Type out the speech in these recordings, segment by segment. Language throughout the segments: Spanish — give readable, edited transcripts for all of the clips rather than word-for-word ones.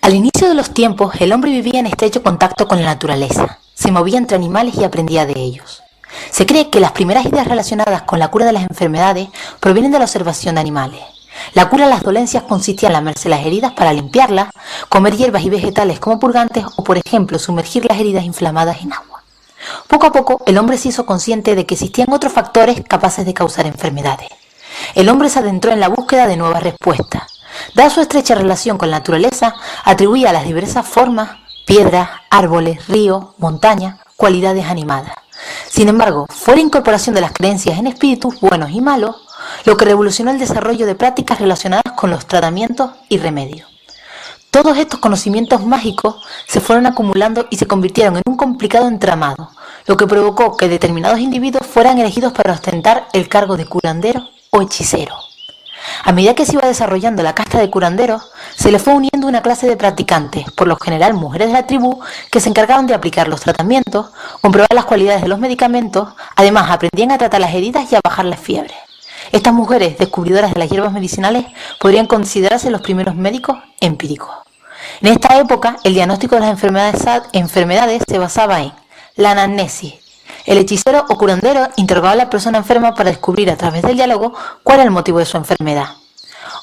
Al inicio de los tiempos, el hombre vivía en estrecho contacto con la naturaleza, se movía entre animales y aprendía de ellos. Se cree que las primeras ideas relacionadas con la cura de las enfermedades provienen de la observación de animales. La cura de las dolencias consistía en lamerse las heridas para limpiarlas, comer hierbas y vegetales como purgantes o, por ejemplo, sumergir las heridas inflamadas en agua. Poco a poco, el hombre se hizo consciente de que existían otros factores capaces de causar enfermedades. El hombre se adentró en la búsqueda de nuevas respuestas. Dada su estrecha relación con la naturaleza, atribuía a las diversas formas, piedras, árboles, ríos, montañas, cualidades animadas. Sin embargo, fue la incorporación de las creencias en espíritus buenos y malos lo que revolucionó el desarrollo de prácticas relacionadas con los tratamientos y remedios. Todos estos conocimientos mágicos se fueron acumulando y se convirtieron en un complicado entramado, lo que provocó que determinados individuos fueran elegidos para ostentar el cargo de curandero o hechicero. A medida que se iba desarrollando la casta de curanderos, se le fue uniendo una clase de practicantes, por lo general mujeres de la tribu, que se encargaban de aplicar los tratamientos, comprobar las cualidades de los medicamentos, además aprendían a tratar las heridas y a bajar las fiebres. Estas mujeres, descubridoras de las hierbas medicinales, podrían considerarse los primeros médicos empíricos. En esta época, el diagnóstico de las enfermedades se basaba en la anamnesis. El hechicero o curandero interrogaba a la persona enferma para descubrir a través del diálogo cuál era el motivo de su enfermedad.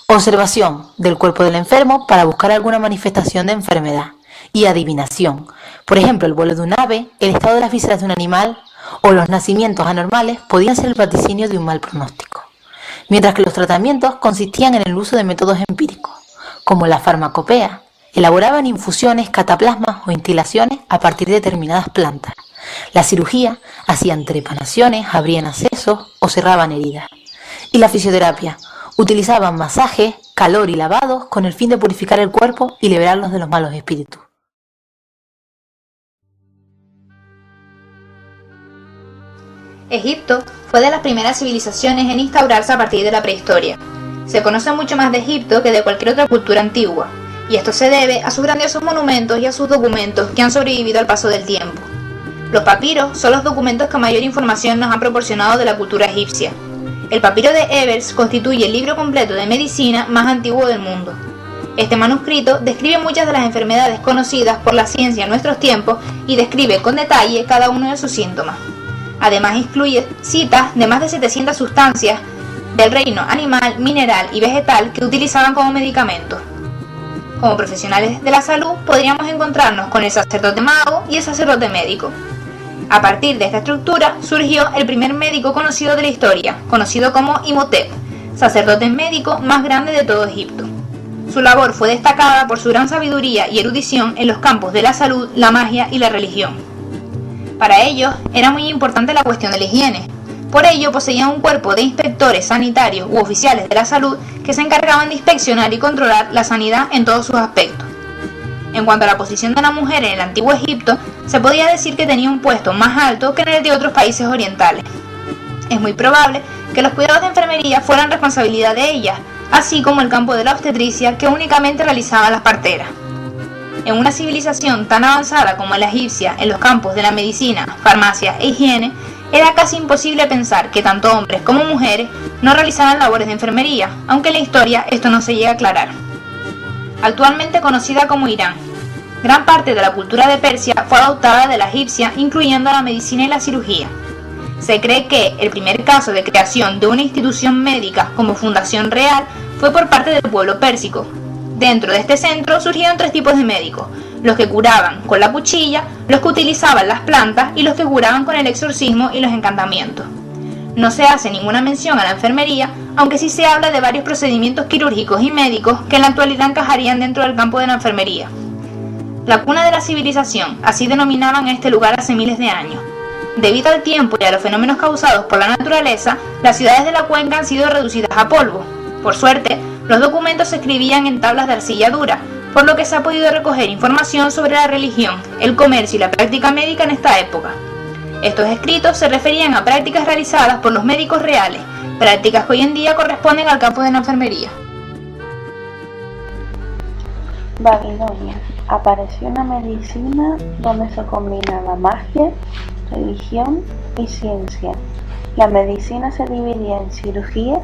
Observación del cuerpo del enfermo para buscar alguna manifestación de enfermedad. Y adivinación. Por ejemplo, el vuelo de un ave, el estado de las vísceras de un animal o los nacimientos anormales podían ser el vaticinio de un mal pronóstico. Mientras que los tratamientos consistían en el uso de métodos empíricos, como la farmacopea. Elaboraban infusiones, cataplasmas o instilaciones a partir de determinadas plantas. La cirugía, hacían trepanaciones, abrían accesos o cerraban heridas. Y la fisioterapia, utilizaban masajes, calor y lavados con el fin de purificar el cuerpo y liberarlos de los malos espíritus. Egipto fue de las primeras civilizaciones en instaurarse a partir de la prehistoria. Se conoce mucho más de Egipto que de cualquier otra cultura antigua, y esto se debe a sus grandiosos monumentos y a sus documentos que han sobrevivido al paso del tiempo. Los papiros son los documentos que mayor información nos han proporcionado de la cultura egipcia. El papiro de Ebers constituye el libro completo de medicina más antiguo del mundo. Este manuscrito describe muchas de las enfermedades conocidas por la ciencia en nuestros tiempos y describe con detalle cada uno de sus síntomas. Además incluye citas de más de 700 sustancias del reino animal, mineral y vegetal que utilizaban como medicamentos. Como profesionales de la salud podríamos encontrarnos con el sacerdote mago y el sacerdote médico. A partir de esta estructura surgió el primer médico conocido de la historia, conocido como Imhotep, sacerdote médico más grande de todo Egipto. Su labor fue destacada por su gran sabiduría y erudición en los campos de la salud, la magia y la religión. Para ellos era muy importante la cuestión de la higiene. Por ello poseían un cuerpo de inspectores sanitarios u oficiales de la salud que se encargaban de inspeccionar y controlar la sanidad en todos sus aspectos. En cuanto a la posición de la mujer en el antiguo Egipto, se podía decir que tenía un puesto más alto que en el de otros países orientales. Es muy probable que los cuidados de enfermería fueran responsabilidad de ellas, así como el campo de la obstetricia que únicamente realizaban las parteras. En una civilización tan avanzada como la egipcia en los campos de la medicina, farmacia e higiene, era casi imposible pensar que tanto hombres como mujeres no realizaban labores de enfermería, aunque en la historia esto no se llega a aclarar. Actualmente conocida como Irán, gran parte de la cultura de Persia fue adoptada de la egipcia, incluyendo la medicina y la cirugía. Se cree que el primer caso de creación de una institución médica como fundación real fue por parte del pueblo pérsico. Dentro de este centro surgieron tres tipos de médicos: los que curaban con la cuchilla, los que utilizaban las plantas y los que curaban con el exorcismo y los encantamientos. No se hace ninguna mención a la enfermería, aunque sí se habla de varios procedimientos quirúrgicos y médicos que en la actualidad encajarían dentro del campo de la enfermería. La cuna de la civilización, así denominaban a este lugar hace miles de años. Debido al tiempo y a los fenómenos causados por la naturaleza, las ciudades de la cuenca han sido reducidas a polvo. Por suerte, los documentos se escribían en tablas de arcilla dura, por lo que se ha podido recoger información sobre la religión, el comercio y la práctica médica en esta época. Estos escritos se referían a prácticas realizadas por los médicos reales, prácticas que hoy en día corresponden al campo de la enfermería. Babilonia. Apareció una medicina donde se combina la magia, religión y ciencia. La medicina se dividía en cirugía,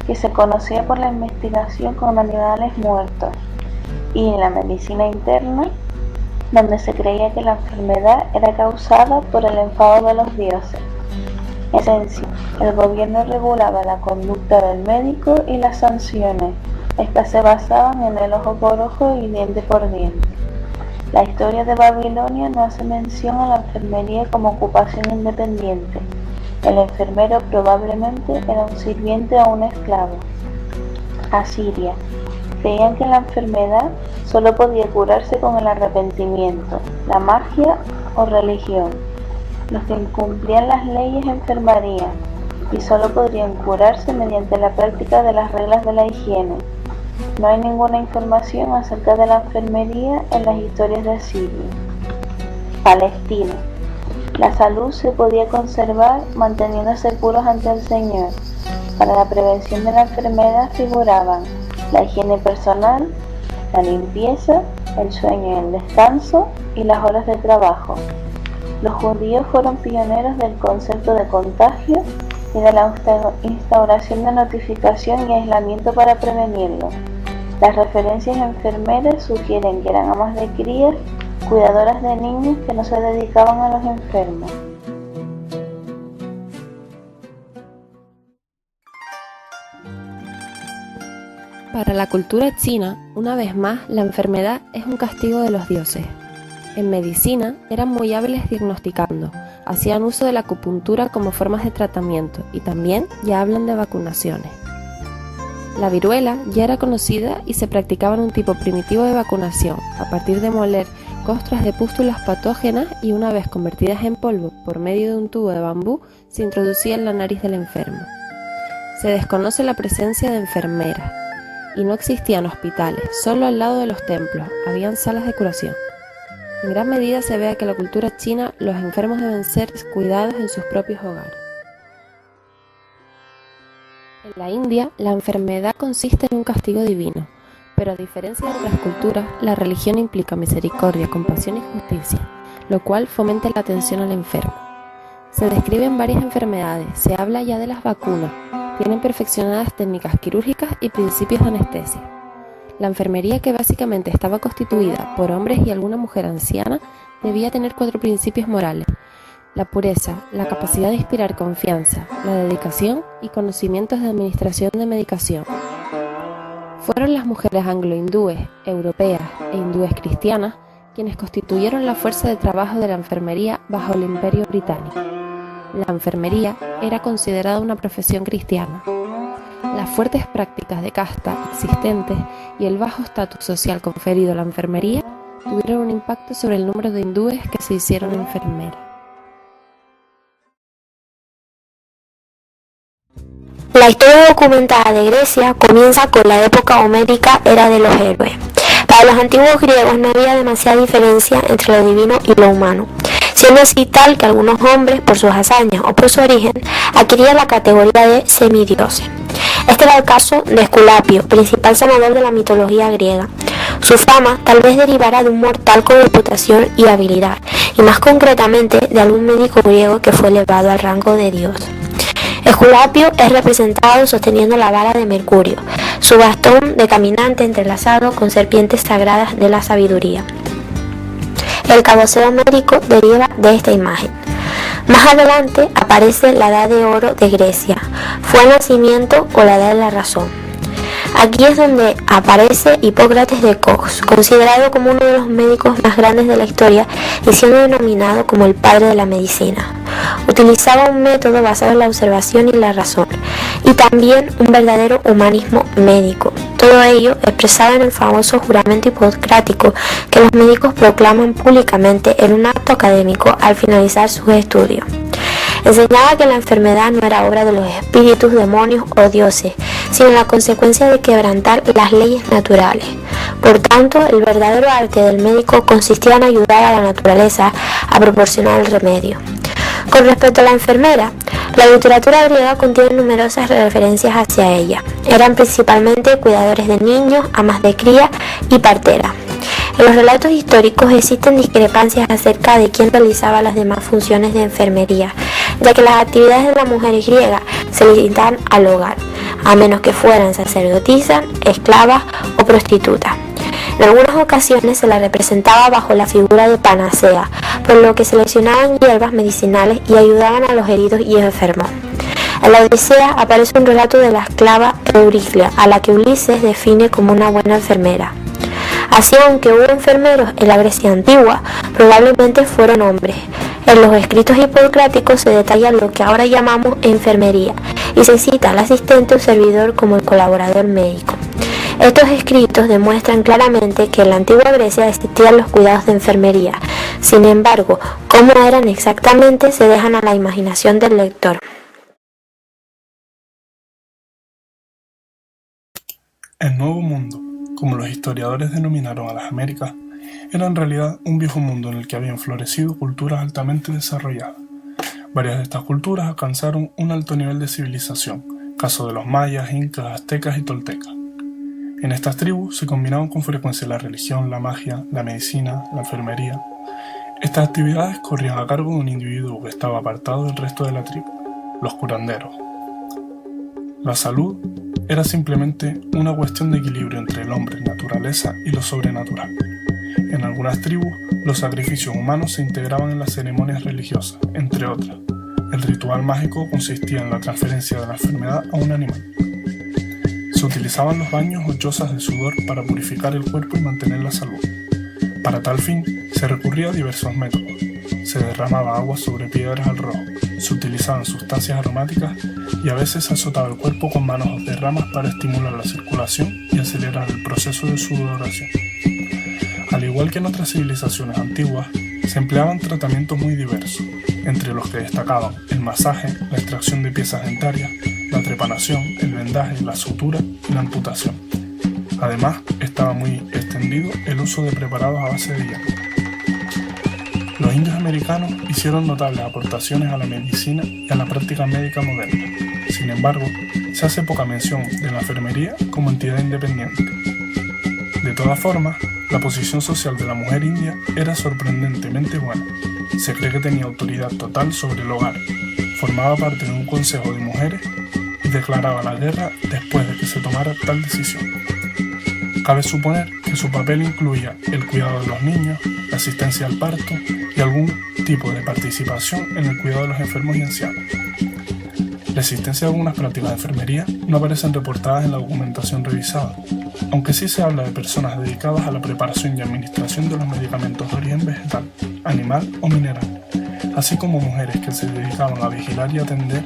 que se conocía por la investigación con animales muertos, y en la medicina interna, donde se creía que la enfermedad era causada por el enfado de los dioses. En esencia, el gobierno regulaba la conducta del médico y las sanciones. Estas se basaban en el ojo por ojo y diente por diente. La historia de Babilonia no hace mención a la enfermería como ocupación independiente. El enfermero probablemente era un sirviente o un esclavo. Asiria. Creían que la enfermedad solo podía curarse con el arrepentimiento, la magia o religión. Los que incumplían las leyes enfermarían y solo podrían curarse mediante la práctica de las reglas de la higiene. No hay ninguna información acerca de la enfermería en las historias de Siria. Palestina. La salud se podía conservar manteniéndose puros ante el Señor. Para la prevención de la enfermedad figuraban la higiene personal, la limpieza, el sueño y el descanso y las horas de trabajo. Los judíos fueron pioneros del concepto de contagio y de la instauración de notificación y aislamiento para prevenirlo. Las referencias enfermeras sugieren que eran amas de crías, cuidadoras de niños que no se dedicaban a los enfermos. Para la cultura china, una vez más, la enfermedad es un castigo de los dioses. En medicina, eran muy hábiles diagnosticando, hacían uso de la acupuntura como formas de tratamiento y también ya hablan de vacunaciones. La viruela ya era conocida y se practicaba un tipo primitivo de vacunación, a partir de moler costras de pústulas patógenas y una vez convertidas en polvo por medio de un tubo de bambú, se introducía en la nariz del enfermo. Se desconoce la presencia de enfermeras y no existían hospitales, solo al lado de los templos habían salas de curación. En gran medida se ve a que la cultura china los enfermos deben ser cuidados en sus propios hogares. En la India, la enfermedad consiste en un castigo divino, pero a diferencia de otras culturas, la religión implica misericordia, compasión y justicia, lo cual fomenta la atención al enfermo. Se describen varias enfermedades, se habla ya de las vacunas, tienen perfeccionadas técnicas quirúrgicas y principios de anestesia. La enfermería, que básicamente estaba constituida por hombres y alguna mujer anciana, debía tener 4 principios morales: la pureza, la capacidad de inspirar confianza, la dedicación y conocimientos de administración de medicación. Fueron las mujeres anglo-hindúes, europeas e hindúes cristianas quienes constituyeron la fuerza de trabajo de la enfermería bajo el Imperio Británico. La enfermería era considerada una profesión cristiana. Las fuertes prácticas de casta existentes y el bajo estatus social conferido a la enfermería tuvieron un impacto sobre el número de hindúes que se hicieron enfermeras. La historia documentada de Grecia comienza con la época homérica era de los héroes. Para los antiguos griegos no había demasiada diferencia entre lo divino y lo humano, siendo así tal que algunos hombres, por sus hazañas o por su origen, adquirían la categoría de semidioses. Este era el caso de Esculapio, principal sanador de la mitología griega. Su fama tal vez derivara de un mortal con reputación y habilidad, y más concretamente de algún médico griego que fue elevado al rango de dios. Esculapio es representado sosteniendo la vara de Mercurio, su bastón de caminante entrelazado con serpientes sagradas de la sabiduría. El cabeceo médico deriva de esta imagen. Más adelante aparece la Edad de Oro de Grecia, fue el nacimiento o la Edad de la Razón. Aquí es donde aparece Hipócrates de Cos, considerado como uno de los médicos más grandes de la historia y siendo denominado como el padre de la medicina. Utilizaba un método basado en la observación y la razón, y también un verdadero humanismo médico. Todo ello expresado en el famoso juramento hipocrático que los médicos proclaman públicamente en un acto académico al finalizar sus estudios. Enseñaba que la enfermedad no era obra de los espíritus, demonios o dioses, sino la consecuencia de quebrantar las leyes naturales. Por tanto, el verdadero arte del médico consistía en ayudar a la naturaleza a proporcionar el remedio. Con respecto a la enfermera, la literatura griega contiene numerosas referencias hacia ella. Eran principalmente cuidadores de niños, amas de cría y parteras. En los relatos históricos existen discrepancias acerca de quién realizaba las demás funciones de enfermería, ya que las actividades de las mujeres griegas se limitaban al hogar, a menos que fueran sacerdotisas, esclavas o prostitutas. En algunas ocasiones se la representaba bajo la figura de panacea, por lo que seleccionaban hierbas medicinales y ayudaban a los heridos y enfermos. En la Odisea aparece un relato de la esclava Euriclea, a la que Ulises define como una buena enfermera. Así, aunque hubo enfermeros en la Grecia antigua, probablemente fueron hombres. En los escritos hipocráticos se detalla lo que ahora llamamos enfermería y se cita al asistente o servidor como el colaborador médico. Estos escritos demuestran claramente que en la antigua Grecia existían los cuidados de enfermería. Sin embargo, cómo eran exactamente se dejan a la imaginación del lector. El Nuevo Mundo, como los historiadores denominaron a las Américas, era en realidad un viejo mundo en el que habían florecido culturas altamente desarrolladas. Varias de estas culturas alcanzaron un alto nivel de civilización, caso de los mayas, incas, aztecas y toltecas. En estas tribus se combinaban con frecuencia la religión, la magia, la medicina, la enfermería. Estas actividades corrían a cargo de un individuo que estaba apartado del resto de la tribu, los curanderos. La salud era simplemente una cuestión de equilibrio entre el hombre, naturaleza y lo sobrenatural. En algunas tribus, los sacrificios humanos se integraban en las ceremonias religiosas, entre otras. El ritual mágico consistía en la transferencia de la enfermedad a un animal. Se utilizaban los baños o chozas de sudor para purificar el cuerpo y mantener la salud. Para tal fin, se recurría a diversos métodos. Se derramaba agua sobre piedras al rojo, se utilizaban sustancias aromáticas y a veces se azotaba el cuerpo con manos de ramas para estimular la circulación y acelerar el proceso de sudoración. Al igual que en otras civilizaciones antiguas, se empleaban tratamientos muy diversos, entre los que destacaban el masaje, la extracción de piezas dentarias, la trepanación, el vendaje, la sutura y la amputación. Además, estaba muy extendido el uso de preparados a base de hielo. Los indios americanos hicieron notables aportaciones a la medicina y a la práctica médica moderna. Sin embargo, se hace poca mención de la enfermería como entidad independiente. De todas formas, la posición social de la mujer india era sorprendentemente buena. Se cree que tenía autoridad total sobre el hogar, formaba parte de un consejo de mujeres y declaraba la guerra después de que se tomara tal decisión. Cabe suponer que su papel incluía el cuidado de los niños, la asistencia al parto y algún tipo de participación en el cuidado de los enfermos y ancianos. La existencia de algunas prácticas de enfermería no aparecen reportadas en la documentación revisada, aunque sí se habla de personas dedicadas a la preparación y administración de los medicamentos de origen vegetal, animal o mineral, así como mujeres que se dedicaban a vigilar y atender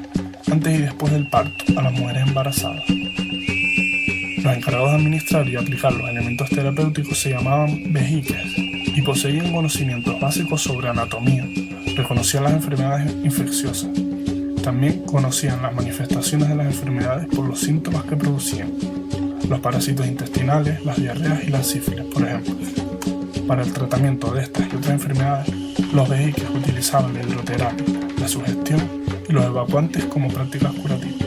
antes y después del parto a las mujeres embarazadas. Los encargados de administrar y aplicar los elementos terapéuticos se llamaban vejiques y poseían conocimientos básicos sobre anatomía, reconocían las enfermedades infecciosas. También conocían las manifestaciones de las enfermedades por los síntomas que producían, los parásitos intestinales, las diarreas y la sífilis, por ejemplo. Para el tratamiento de estas y otras enfermedades, los vejiques utilizaban la hidroterapia, la sugestión y los evacuantes como prácticas curativas.